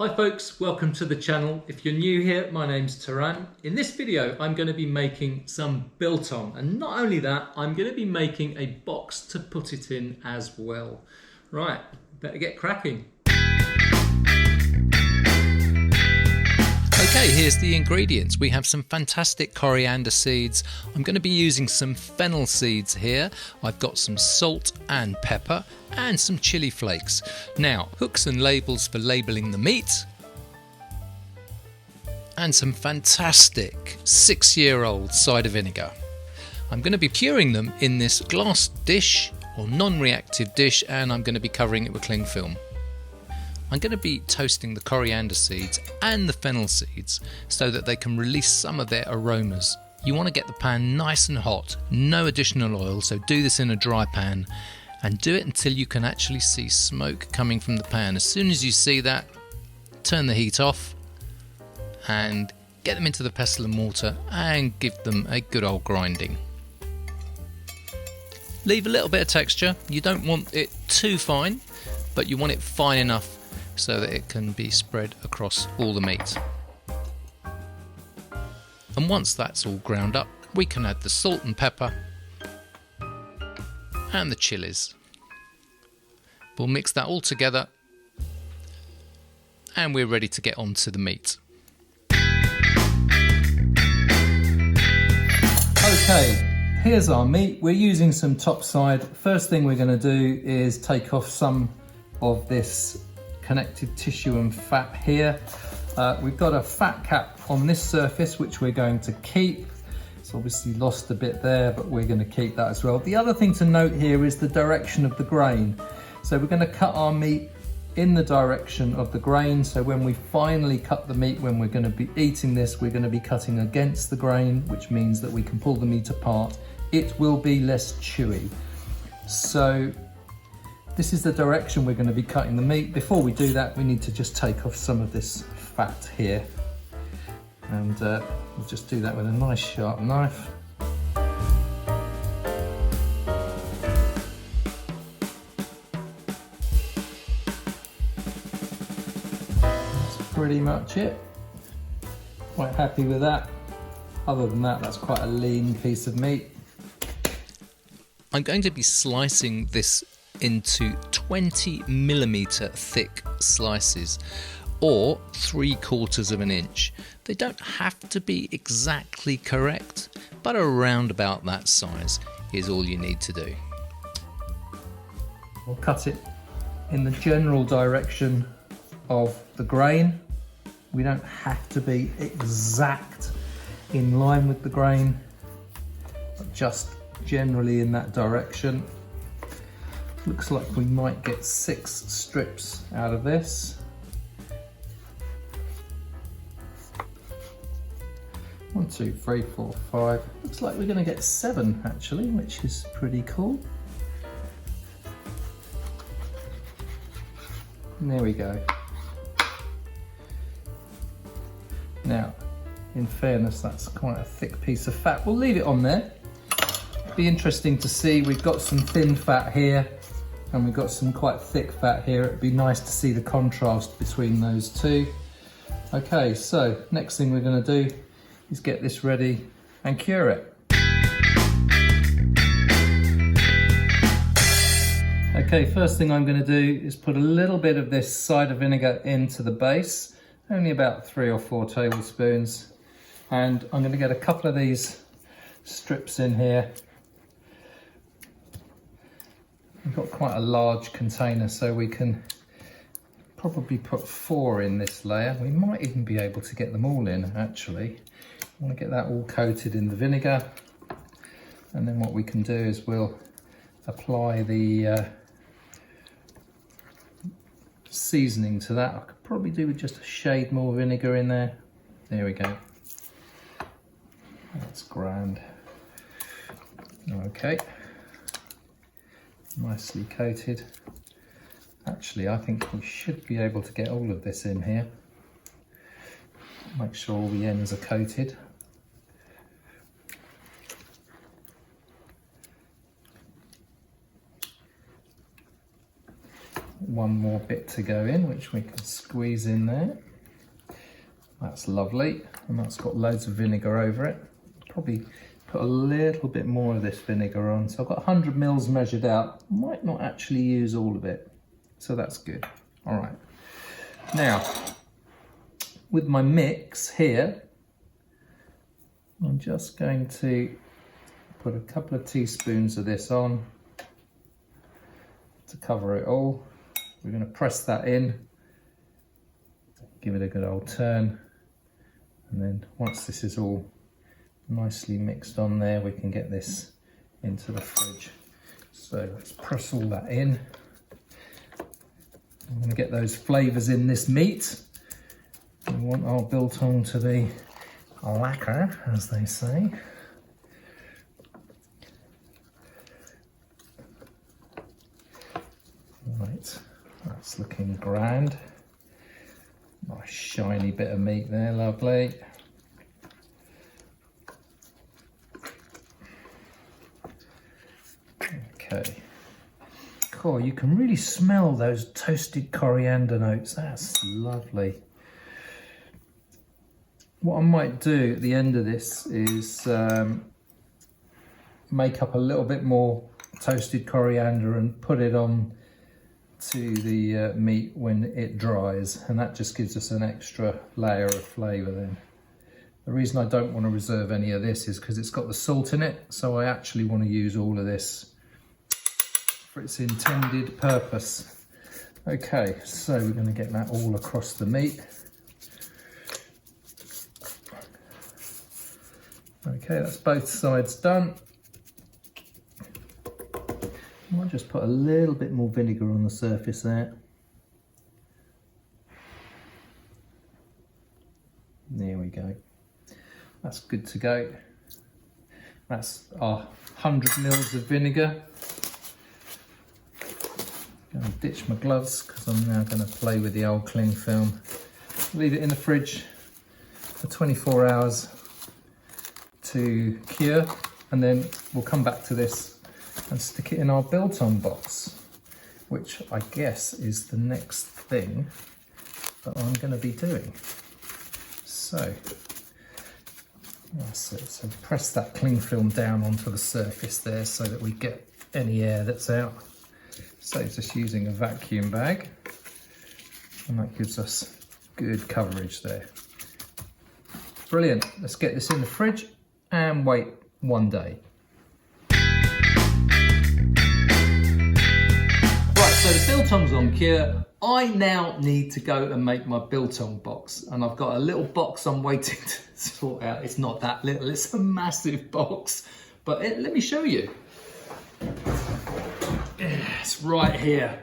Hi folks, welcome to the channel. If you're new here, my name's Taran. In this video, I'm going to be making some biltong, and not only that, I'm going to be making a box to put it in as well. Right, better get cracking. Okay, here's the ingredients. We have some fantastic coriander seeds. I'm going to be using some fennel seeds here. I've got some salt and pepper and some chili flakes. Now, hooks and labels for labelling the meat. And some fantastic 6-year-old cider vinegar. I'm going to be curing them in this glass dish or non-reactive dish, and I'm going to be covering it with cling film. I'm going to be toasting the coriander seeds and the fennel seeds so that they can release some of their aromas. You want to get the pan nice and hot, no additional oil, so do this in a dry pan and do it until you can actually see smoke coming from the pan. As soon as you see that, turn the heat off and get them into the pestle and mortar and give them a good old grinding. Leave a little bit of texture. You don't want it too fine, but you want it fine enough so that it can be spread across all the meat. And once that's all ground up, we can add the salt and pepper and the chilies. We'll mix that all together and we're ready to get on to the meat. Okay, here's our meat. We're using some topside. First thing we're going to do is take off some of this connective tissue and fat here. We've got a fat cap on this surface which we're going to keep. It's obviously lost a bit there, but we're going to keep that as well. The other thing to note here is the direction of the grain. So we're going to cut our meat in the direction of the grain, so when we finally cut the meat, when we're going to be eating this, we're going to be cutting against the grain, which means that we can pull the meat apart. It will be less chewy. So this is the direction we're going to be cutting the meat. Before we do that, we need to just take off some of this fat here. And we'll just do that with a nice sharp knife. That's pretty much it. Quite happy with that. Other than that, that's quite a lean piece of meat. I'm going to be slicing this into 20mm thick slices, or 3/4 of an inch. They don't have to be exactly correct, but around about that size is all you need to do. We'll cut it in the general direction of the grain. We don't have to be exact in line with the grain, but just generally in that direction. Looks like we might get 6 strips out of this. 1, 2, 3, 4, 5. Looks like we're going to get 7 actually, which is pretty cool. And there we go. Now, in fairness, that's quite a thick piece of fat. We'll leave it on there. Be interesting to see. We've got some thin fat here and we've got some quite thick fat here. It'd be nice to see the contrast between those two. Okay, so next thing we're going to do is get this ready and cure it. Okay, first thing I'm going to do is put a little bit of this cider vinegar into the base, only about 3 or 4 tablespoons, and I'm going to get a couple of these strips in here. We've got quite a large container, so we can probably put 4 in this layer. We might even be able to get them all in actually. I want to get that all coated in the vinegar, and then what we can do is we'll apply the seasoning to that. I could probably do with just a shade more vinegar in there. There we go. That's grand. Okay. Nicely coated. Actually, I think we should be able to get all of this in here. Make sure all the ends are coated. one more bit to go in, which we can squeeze in there. That's lovely, and that's got loads of vinegar over it. Probably put a little bit more of this vinegar on. So I've got 100 mils measured out. Might not actually use all of it, so that's good. All right. Now, with my mix here, I'm just going to put a couple of teaspoons of this on to cover it all. We're going to press that in, give it a good old turn, and then once this is all nicely mixed on there, we can get this into the fridge. So let's press all that in. I'm going to get those flavours in this meat. We want our biltong to be lacquer, as they say. Right, that's looking grand. Nice shiny bit of meat there, lovely. Okay. Cool, you can really smell those toasted coriander notes. That's lovely. What I might do at the end of this is make up a little bit more toasted coriander and put it on to the meat when it dries, and that just gives us an extra layer of flavour then. The reason I don't want to reserve any of this is because it's got the salt in it, so I actually want to use all of this for its intended purpose. Okay, so we're going to get that all across the meat. Okay, that's both sides done. I might just put a little bit more vinegar on the surface there. There we go. That's good to go. That's our 100 mils of vinegar. I'm going to ditch my gloves because I'm now going to play with the old cling film. Leave it in the fridge for 24 hours to cure, and then we'll come back to this and stick it in our Biltong box, which I guess is the next thing that I'm going to be doing. So that's it. So press that cling film down onto the surface there so that we get any air that's out. Saves us using a vacuum bag, and that gives us good coverage there. Brilliant. Let's get this in the fridge and wait one day. So the biltong's on cure. I now need to go and make my biltong box, and I've got a little box I'm waiting to sort out. It's not that little, it's a massive box, but let me show you. It's right here.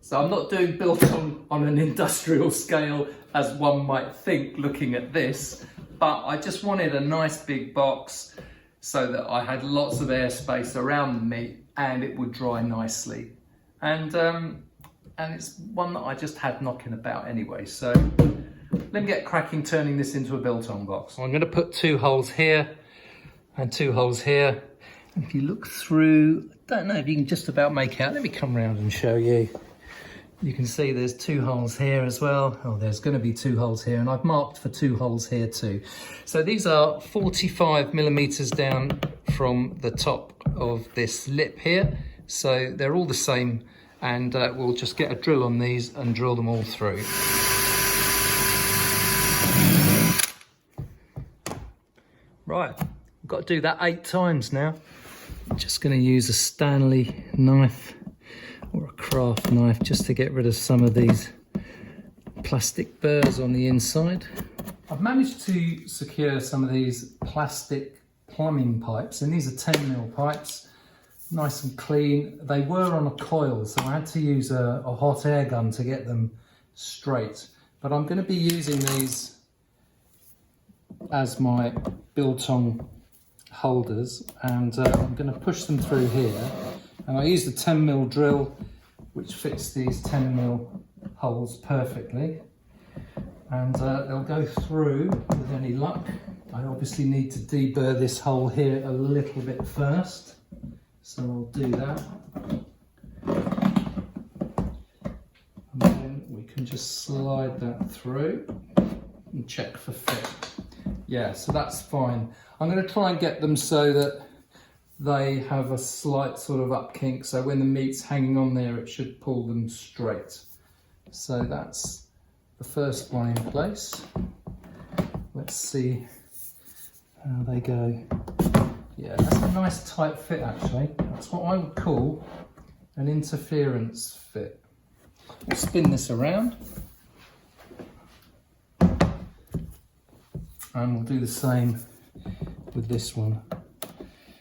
So I'm not doing biltong on an industrial scale as one might think looking at this, but I just wanted a nice big box so that I had lots of airspace around the meat and it would dry nicely. And it's one that I just had knocking about anyway. So let me get cracking turning this into a biltong box. I'm going to put 2 holes here and 2 holes here. And if you look through, I don't know if you can just about make out. Let me come round and show you. You can see there's 2 holes here as well. Oh, there's going to be 2 holes here, and I've marked for 2 holes here too. So these are 45 millimeters down from the top of this lip here. So they're all the same, and we'll just get a drill on these and drill them all through. Right, I've got to do that 8 times now. I'm just going to use a Stanley knife or a craft knife just to get rid of some of these plastic burrs on the inside. I've managed to secure some of these plastic plumbing pipes, and these are 10mm pipes. Nice and clean. They were on a coil, so I had to use a hot air gun to get them straight. But I'm going to be using these as my biltong holders, and I'm going to push them through here. And I used a 10mm drill, which fits these 10mm holes perfectly. And they'll go through with any luck. I obviously need to deburr this hole here a little bit first. So I'll do that. then we can just slide that through and check for fit. Yeah, so that's fine. I'm going to try and get them so that they have a slight sort of up kink, so when the meat's hanging on there it should pull them straight. So that's the first one in place. Let's see how they go. Yeah, that's a nice tight fit actually. That's what I would call an interference fit. We'll spin this around and we'll do the same with this one.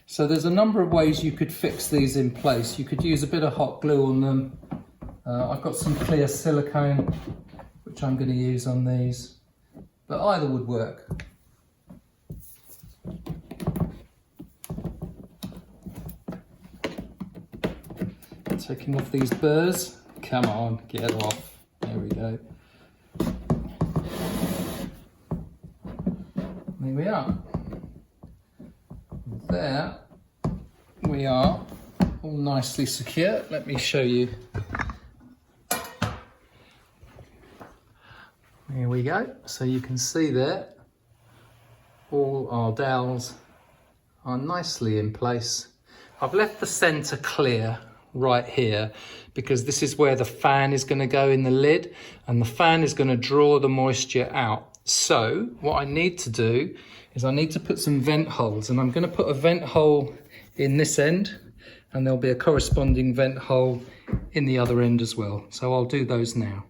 So there's a number of ways you could fix these in place. You could use a bit of hot glue on them. I've got some clear silicone which I'm going to use on these, but either would work. Taking off these burrs. Come on, get off. There we go. There we are. There we are, all nicely secure. Let me show you. There we go. So you can see there, all our dowels are nicely in place. I've left the centre clear right here because this is where the fan is going to go in the lid, and the fan is going to draw the moisture out. So what I need to do is I need to put some vent holes, and I'm going to put a vent hole in this end and there'll be a corresponding vent hole in the other end as well. So I'll do those now.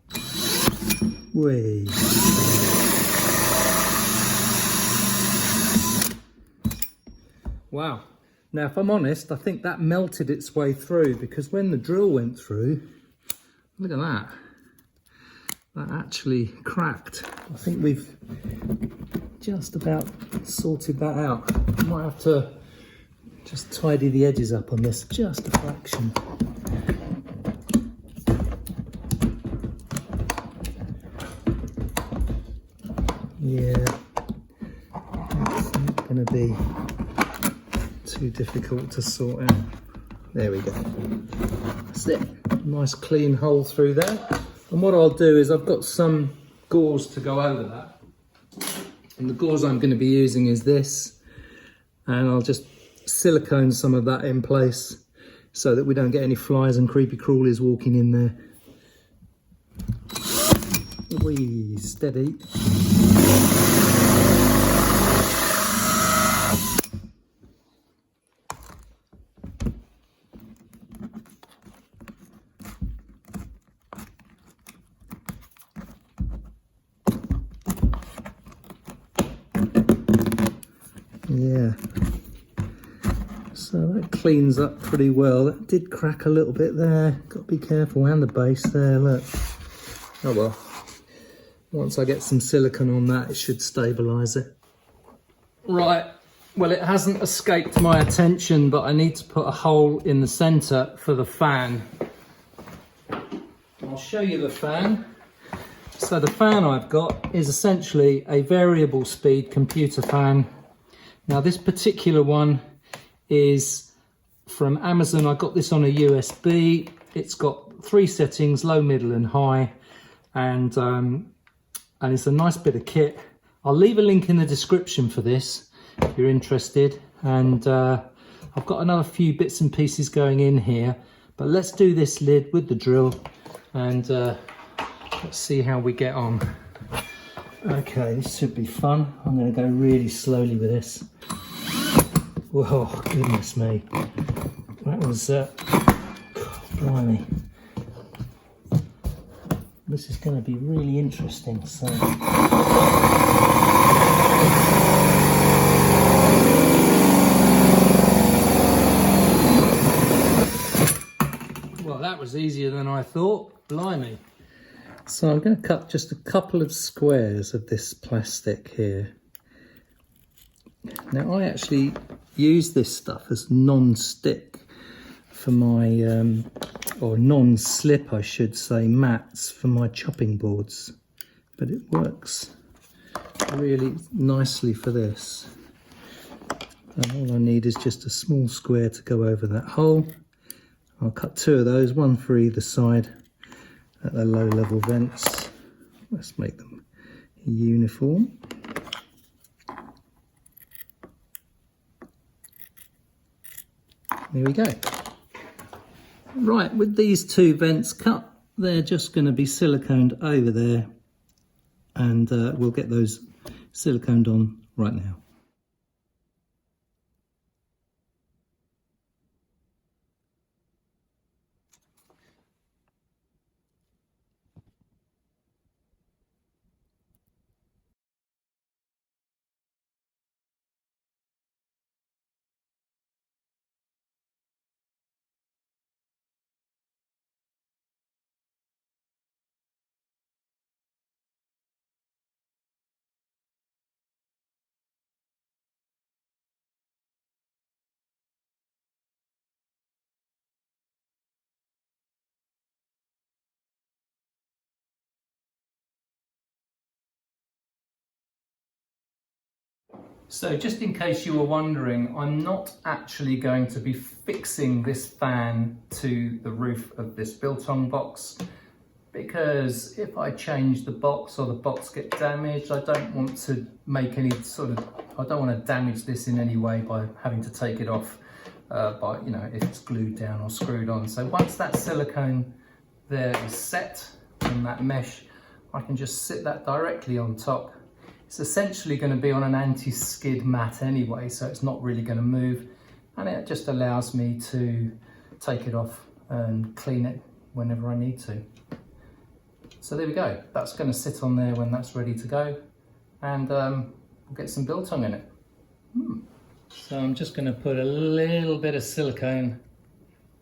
Whee. Wow. Now, if I'm honest, I think that melted its way through, because when the drill went through, look at that. That actually cracked. I think we've just about sorted that out. I might have to just tidy the edges up on this just a fraction. Yeah, it's not going to be too difficult to sort out. There we go. That's it. Nice clean hole through there. And what I'll do is I've got some gauze to go over that. And the gauze I'm going to be using is this. And I'll just silicone some of that in place so that we don't get any flies and creepy crawlies walking in there. Whee, steady. Yeah, so that cleans up pretty well. That did crack a little bit there, got to be careful, and the base there, look. Oh well, once I get some silicone on that, it should stabilise it. Right, well, it hasn't escaped my attention, but I need to put a hole in the centre for the fan. I'll show you the fan. So the fan I've got is essentially a variable speed computer fan. Now this particular one is from Amazon. I got this on a USB. It's got 3 settings, low, middle and high. And it's a nice bit of kit. I'll leave a link in the description for this if you're interested. And I've got another few bits and pieces going in here. But let's do this lid with the drill and let's see how we get on. Okay, this should be fun. I'm going to go really slowly with this. Whoa, goodness me. That was, blimey. This is going to be really interesting. So, well, that was easier than I thought. Blimey. So I'm going to cut just a couple of squares of this plastic here. Now I actually use this stuff as non-stick for my, or non-slip I should say, mats for my chopping boards. But it works really nicely for this. And all I need is just a small square to go over that hole. I'll cut 2 of those, one for either side. at the low level vents. Let's make them uniform. There we go. Right, with these two vents cut, they're just going to be siliconed over there, and we'll get those siliconed on right now. So just in case you were wondering, I'm not actually going to be fixing this fan to the roof of this Biltong box, because if I change the box or the box gets damaged, I don't want to make any I don't want to damage this in any way by having to take it off by, you know, if it's glued down or screwed on. So once that silicone there is set on that mesh, I can just sit that directly on top. It's essentially going to be on an anti-skid mat anyway, so it's not really going to move, and it just allows me to take it off and clean it whenever I need to. So there we go, that's going to sit on there when that's ready to go, and we'll get some biltong in it. So I'm just going to put a little bit of silicone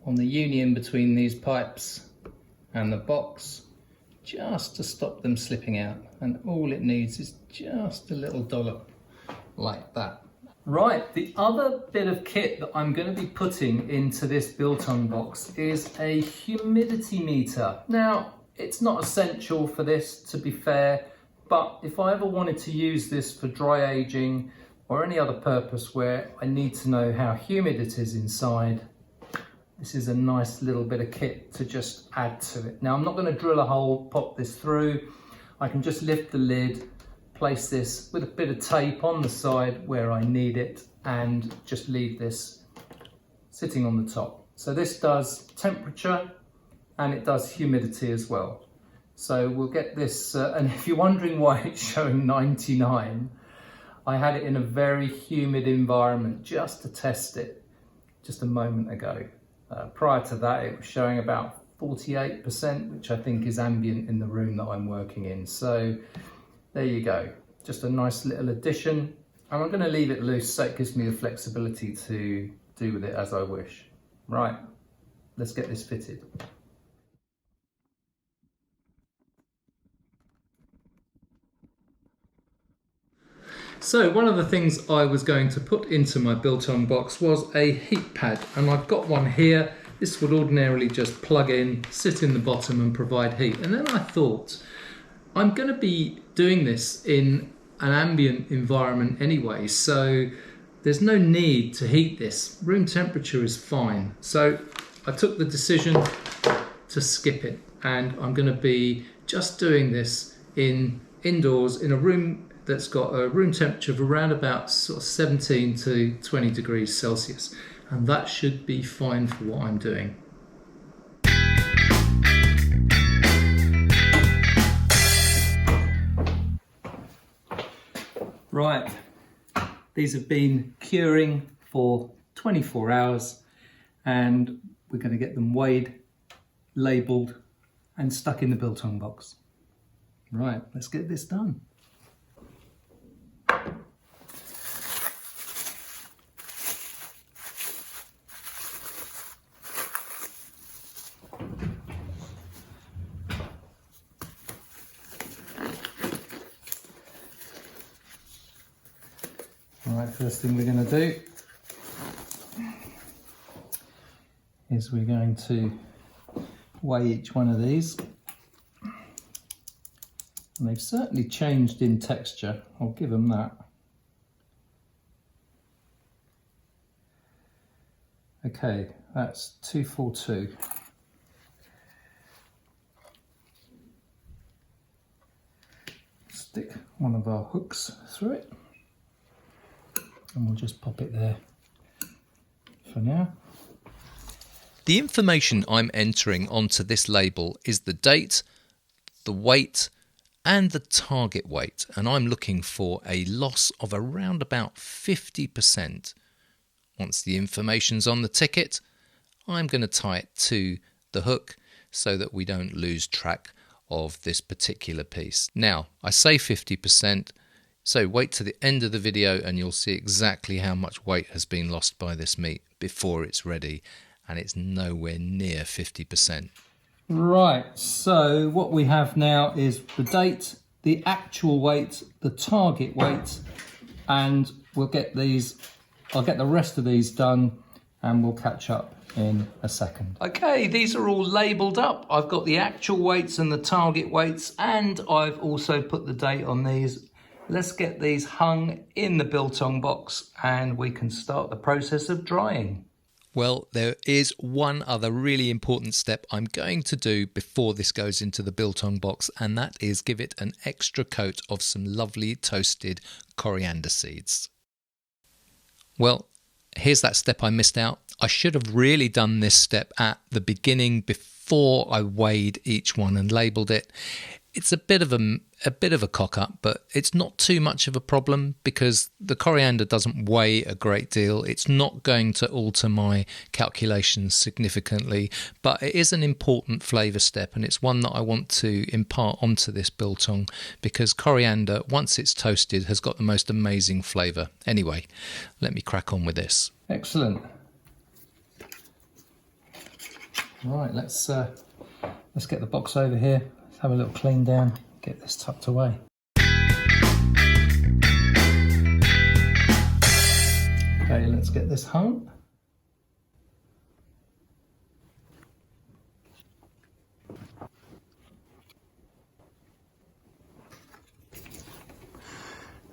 on the union between these pipes and the box, just to stop them slipping out, and all it needs is just a little dollop like that. Right, the other bit of kit that I'm going to be putting into this Biltong box is a humidity meter. Now, it's not essential for this, to be fair, but if I ever wanted to use this for dry aging or any other purpose where I need to know how humid it is inside, this is a nice little bit of kit to just add to it. Now, I'm not going to drill a hole, pop this through. I can just lift the lid, place this with a bit of tape on the side where I need it, and just leave this sitting on the top. So this does temperature and it does humidity as well. So we'll get this, and if you're wondering why it's showing 99, I had it in a very humid environment just to test it just a moment ago. Prior to that, it was showing about 48%, which I think is ambient in the room that I'm working in. So there you go, just a nice little addition. And I'm going to leave it loose so it gives me the flexibility to do with it as I wish. Right, let's get this fitted. So one of the things I was going to put into my Biltong box was a heat pad, and I've got one here. This would ordinarily just plug in, sit in the bottom and provide heat. And then I thought, I'm going to be doing this in an ambient environment anyway, so there's no need to heat this. Room temperature is fine. So I took the decision to skip it, and I'm going to be just doing this indoors in a room that's got a room temperature of around about sort of 17 to 20 degrees Celsius, and that should be fine for what I'm doing. Right, these have been curing for 24 hours, and we're going to get them weighed, labelled and stuck in the Biltong box. Right, let's get this done. Right, first thing we're going to do is we're going to weigh each one of these. And they've certainly changed in texture, I'll give them that. Okay, that's 242. stick one of our hooks through it, and we'll just pop it there for now. The information I'm entering onto this label is the date, the weight and the target weight, and I'm looking for a loss of around about 50%. Once the information's on the ticket, I'm going to tie it to the hook so that we don't lose track of this particular piece. Now, I say 50%, so wait to the end of the video and you'll see exactly how much weight has been lost by this meat before it's ready, and it's nowhere near 50%. Right, so what we have now is the date, the actual weight, the target weight, and we'll get these, I'll get the rest of these done and we'll catch up in a second. Okay, these are all labelled up. I've got the actual weights and the target weights, and I've also put the date on these. Let's get these hung in the biltong box and we can start the process of drying. Well, there is one other really important step I'm going to do before this goes into the biltong box, and that is give it an extra coat of some lovely toasted coriander seeds. Well, here's that step I missed out. I should have really done this step at the beginning before I weighed each one and labelled it. It's a bit of a cock up, but it's not too much of a problem because the coriander doesn't weigh a great deal. It's not going to alter my calculations significantly, but it is an important flavour step, and it's one that I want to impart onto this biltong because coriander, once it's toasted, has got the most amazing flavour. Anyway, let me crack on with this. Excellent. Right, let's get the box over here. Let's have a little clean down, get this tucked away. Okay, let's get this hung.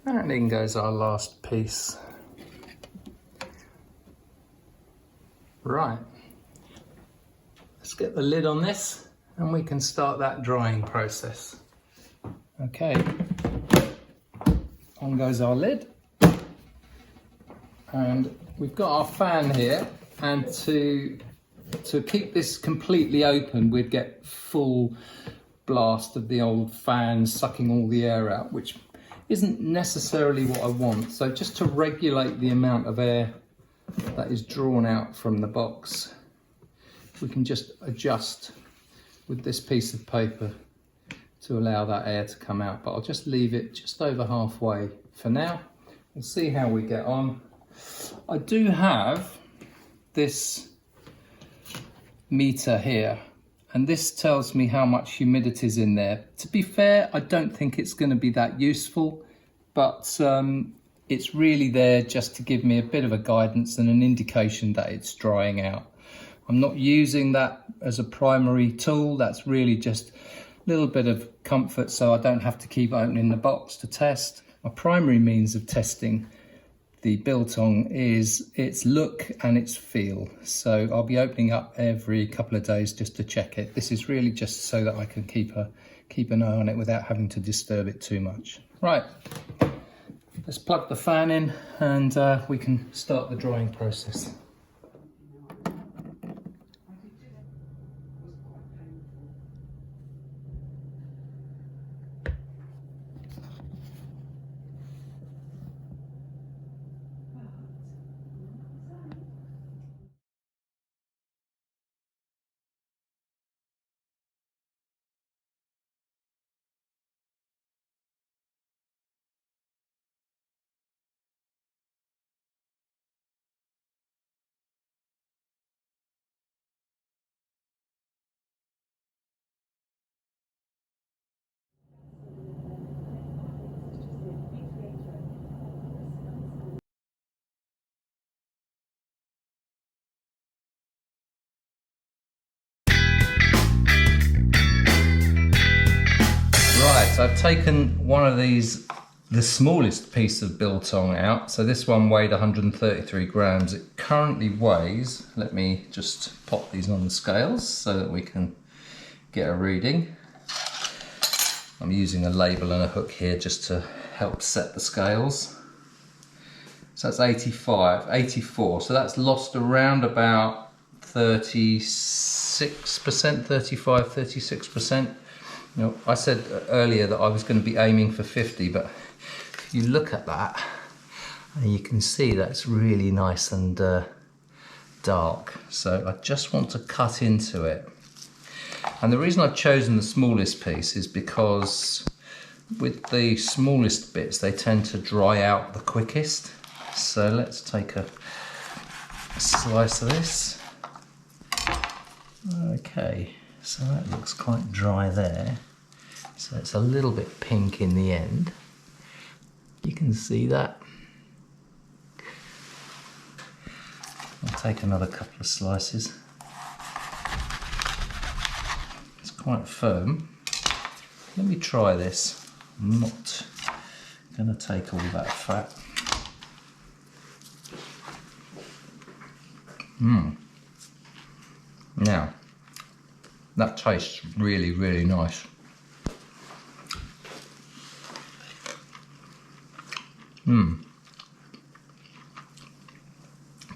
And in goes our last piece. Right, let's get the lid on this and we can start that drying process. Okay, on goes our lid, and we've got our fan here, and to keep this completely open we'd get full blast of the old fan sucking all the air out, which isn't necessarily what I want. So just to regulate the amount of air that is drawn out from the box, we can just adjust with this piece of paper to allow that air to come out, but I'll just leave it just over halfway for now. We'll see how we get on. I do have this meter here, and this tells me how much humidity is in there. To be fair, I don't think it's going to be that useful, but it's really there just to give me a bit of a guidance and an indication that it's drying out. I'm not using that as a primary tool. That's really just a little bit of comfort so I don't have to keep opening the box to test. My primary means of testing the biltong is its look and its feel. So I'll be opening up every couple of days just to check it. This is really just so that I can keep an eye on it without having to disturb it too much. Right, let's plug the fan in and we can start the drying process. Right, I've taken one of these, the smallest piece of biltong out. So this one weighed 133 grams. It currently weighs, let me just pop these on the scales so that we can get a reading. I'm using a label and a hook here just to help set the scales. So that's 85, 84, so that's lost around about 36%, 35, 36%. You know, I said earlier that I was going to be aiming for 50, but if you look at that, you can see that's really nice and dark. So I just want to cut into it. And the reason I've chosen the smallest piece is because with the smallest bits, they tend to dry out the quickest. So let's take a slice of this. Okay, so that looks quite dry there. So it's a little bit pink in the end. You can see that. I'll take another couple of slices. It's quite firm. Let me try this. I'm not going to take all that fat. Now, that tastes really, really nice.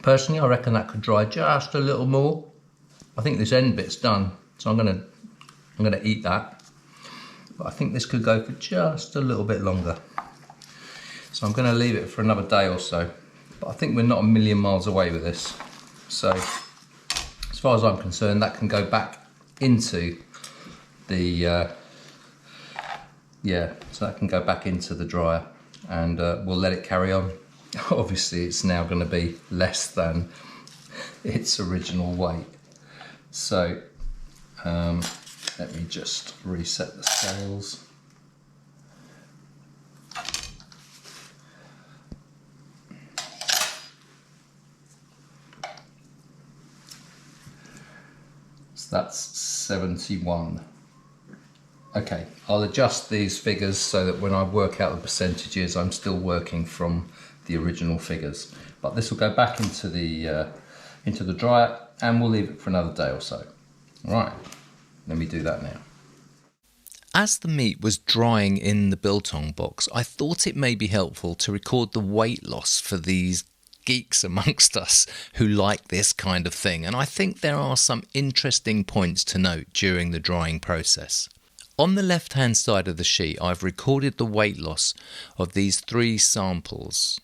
Personally, I reckon that could dry just a little more. I think this end bit's done, so I'm gonna eat that. But I think this could go for just a little bit longer. So I'm gonna leave it for another day or so. But I think we're not a million miles away with this. So, as far as I'm concerned, that can go back into the, so that can go back into the dryer, and we'll let it carry on. Obviously, it's now going to be less than its original weight. So, let me just reset the scales. That's 71. Okay, I'll adjust these figures so that when I work out the percentages, I'm still working from the original figures. But this will go back into the dryer, and we'll leave it for another day or so. Right, let me do that now. As the meat was drying in the Biltong box, I thought it may be helpful to record the weight loss for these geeks amongst us who like this kind of thing, and I think there are some interesting points to note during the drying process. On the left hand side of the sheet, I've recorded the weight loss of these 3 samples.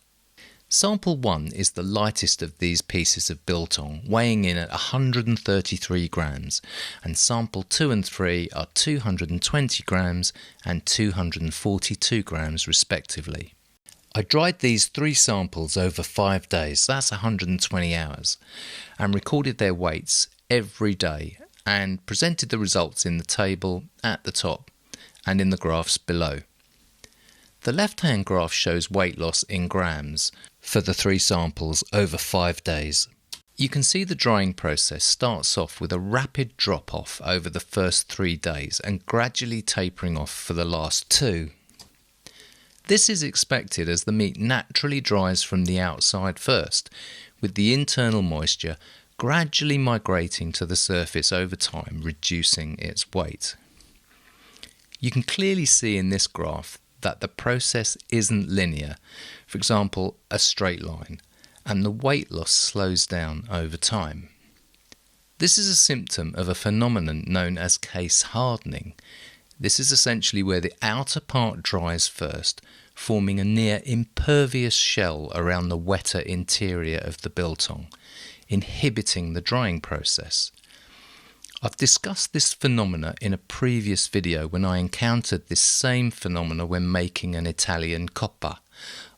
Sample 1 is the lightest of these pieces of biltong, weighing in at 133 grams, and sample 2 and 3 are 220 grams and 242 grams respectively. I dried these 3 samples over 5 days, that's 120 hours, and recorded their weights every day and presented the results in the table at the top and in the graphs below. The left-hand graph shows weight loss in grams for the 3 samples over 5 days. You can see the drying process starts off with a rapid drop-off over the first 3 days and gradually tapering off for the last 2. This is expected as the meat naturally dries from the outside first, with the internal moisture gradually migrating to the surface over time, reducing its weight. You can clearly see in this graph that the process isn't linear, for example, a straight line, and the weight loss slows down over time. This is a symptom of a phenomenon known as case hardening. This is essentially where the outer part dries first, forming a near impervious shell around the wetter interior of the biltong, inhibiting the drying process. I've discussed this phenomena in a previous video when I encountered this same phenomena when making an Italian coppa.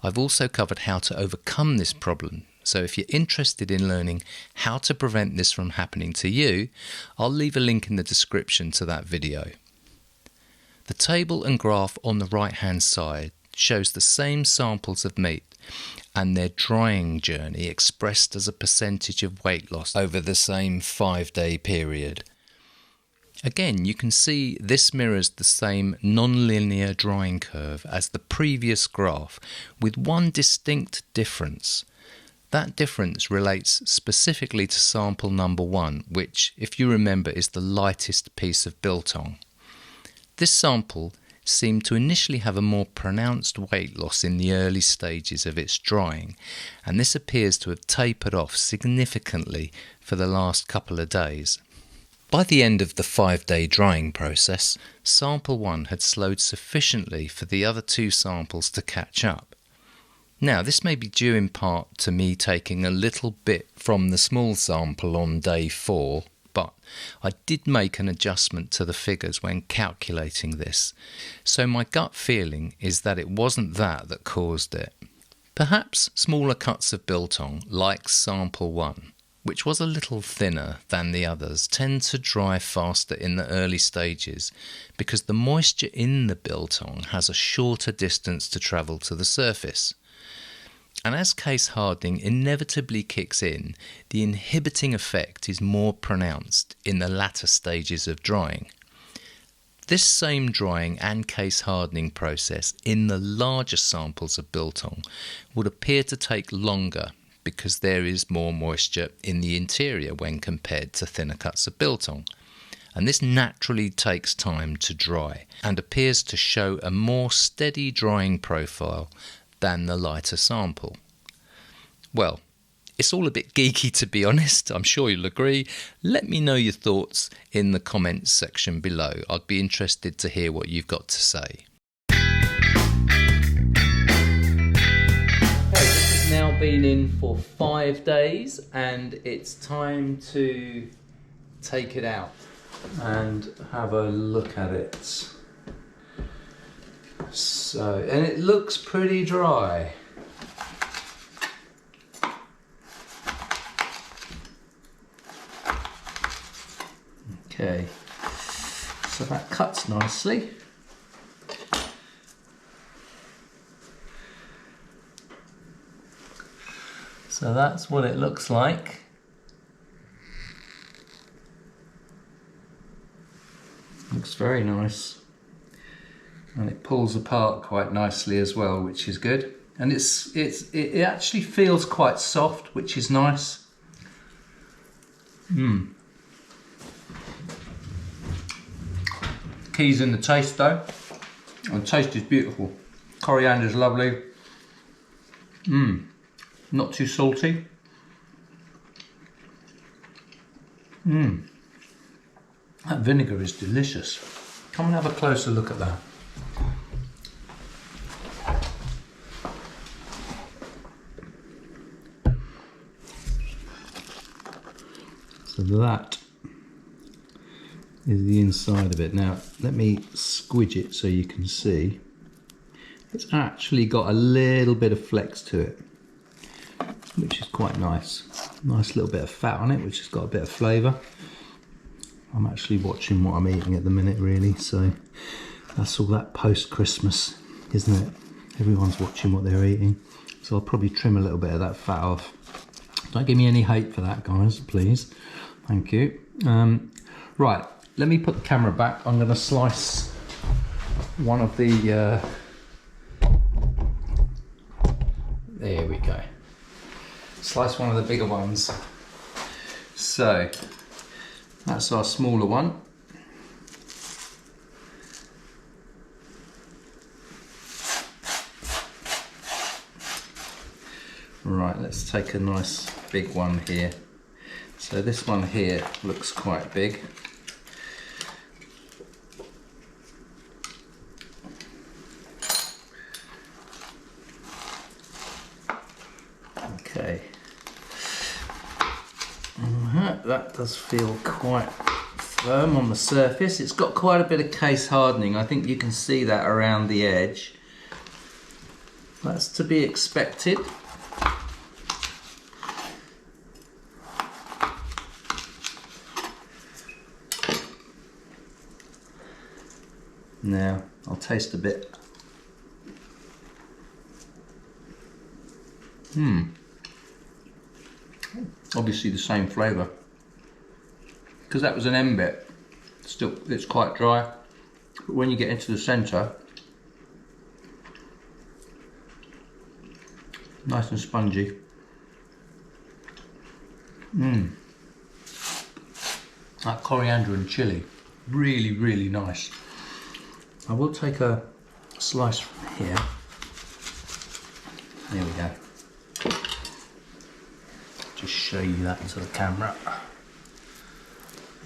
I've also covered how to overcome this problem, so if you're interested in learning how to prevent this from happening to you, I'll leave a link in the description to that video. The table and graph on the right hand side shows the same samples of meat and their drying journey expressed as a percentage of weight loss over the same 5-day period. Again, you can see this mirrors the same non-linear drying curve as the previous graph, with one distinct difference. That difference relates specifically to sample number 1, which, if you remember, is the lightest piece of biltong. This sample seemed to initially have a more pronounced weight loss in the early stages of its drying, and this appears to have tapered off significantly for the last couple of days. By the end of the 5-day drying process, sample 1 had slowed sufficiently for the other 2 samples to catch up. Now, this may be due in part to me taking a little bit from the small sample on day 4, but I did make an adjustment to the figures when calculating this, so my gut feeling is that it wasn't that caused it. Perhaps smaller cuts of biltong, like sample 1, which was a little thinner than the others, tend to dry faster in the early stages because the moisture in the biltong has a shorter distance to travel to the surface. And as case hardening inevitably kicks in, the inhibiting effect is more pronounced in the latter stages of drying. This same drying and case hardening process in the larger samples of biltong would appear to take longer because there is more moisture in the interior when compared to thinner cuts of biltong. And this naturally takes time to dry and appears to show a more steady drying profile than the lighter sample. Well, it's all a bit geeky to be honest, I'm sure you'll agree. Let me know your thoughts in the comments section below. I'd be interested to hear what you've got to say. This has now been in for 5 days and it's time to take it out and have a look at it. So, and it looks pretty dry. Okay, so that cuts nicely. So that's what it looks like. Looks very nice. And it pulls apart quite nicely as well, which is good. And it actually feels quite soft, which is nice. Key's in the taste though. And the taste is beautiful. Coriander is lovely. Not too salty. That vinegar is delicious. Come and have a closer look at that. So that is the inside of it. Now let me squidge it so you can see. It's actually got a little bit of flex to it, which is quite nice. Nice little bit of fat on it, which has got a bit of flavour. I'm actually watching what I'm eating at the minute really, so that's all that post-Christmas, isn't it? Everyone's watching what they're eating. So I'll probably trim a little bit of that fat off. Don't give me any hate for that, guys, please. Thank you. Right, let me put the camera back. I'm going to slice one of the... there we go. Slice one of the bigger ones. So, that's our smaller one. Right, let's take a nice big one here. So this one here looks quite big. Okay. That does feel quite firm on the surface. It's got quite a bit of case hardening. I think you can see that around the edge. That's to be expected. Now, I'll taste a bit. Obviously the same flavour. Because that was an end bit. Still, it's quite dry. But when you get into the centre, nice and spongy. That coriander and chilli, really, really nice. I will take a slice from here. There we go. Just show you that into the camera.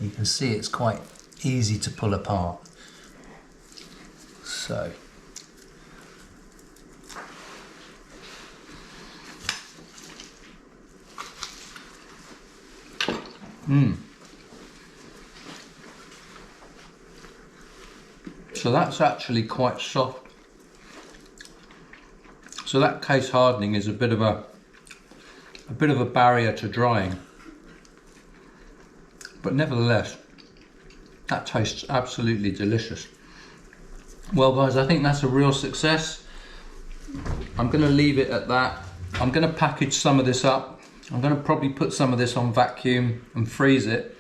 You can see it's quite easy to pull apart. So. So that's actually quite soft. So that case hardening is a bit of a barrier to drying. But nevertheless, that tastes absolutely delicious. Well guys, I think that's a real success. I'm going to leave it at that. I'm going to package some of this up. I'm going to probably put some of this on vacuum and freeze it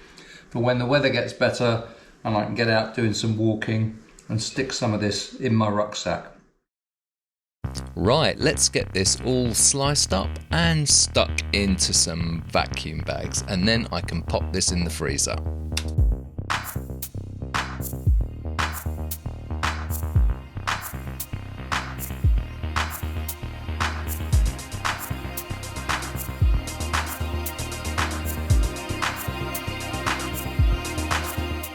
for when the weather gets better and I can get out doing some walking and stick some of this in my rucksack. Right, let's get this all sliced up and stuck into some vacuum bags, and then I can pop this in the freezer.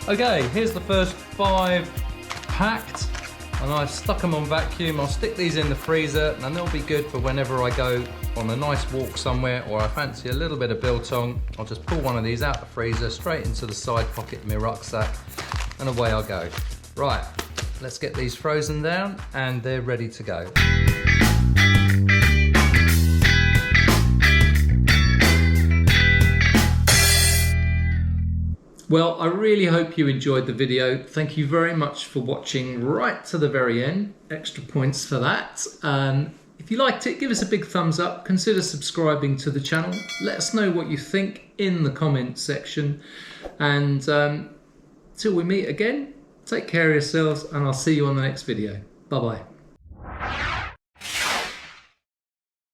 Okay, here's the first 5 packed, and I've stuck them on vacuum. I'll stick these in the freezer and they'll be good for whenever I go on a nice walk somewhere or I fancy a little bit of biltong. I'll just pull one of these out the freezer straight into the side pocket of my rucksack and away I go. Right, let's get these frozen down and they're ready to go. Well, I really hope you enjoyed the video. Thank you very much for watching right to the very end. Extra points for that. If you liked it, give us a big thumbs up. Consider subscribing to the channel. Let us know what you think in the comment section. And till we meet again, take care of yourselves and I'll see you on the next video. Bye-bye.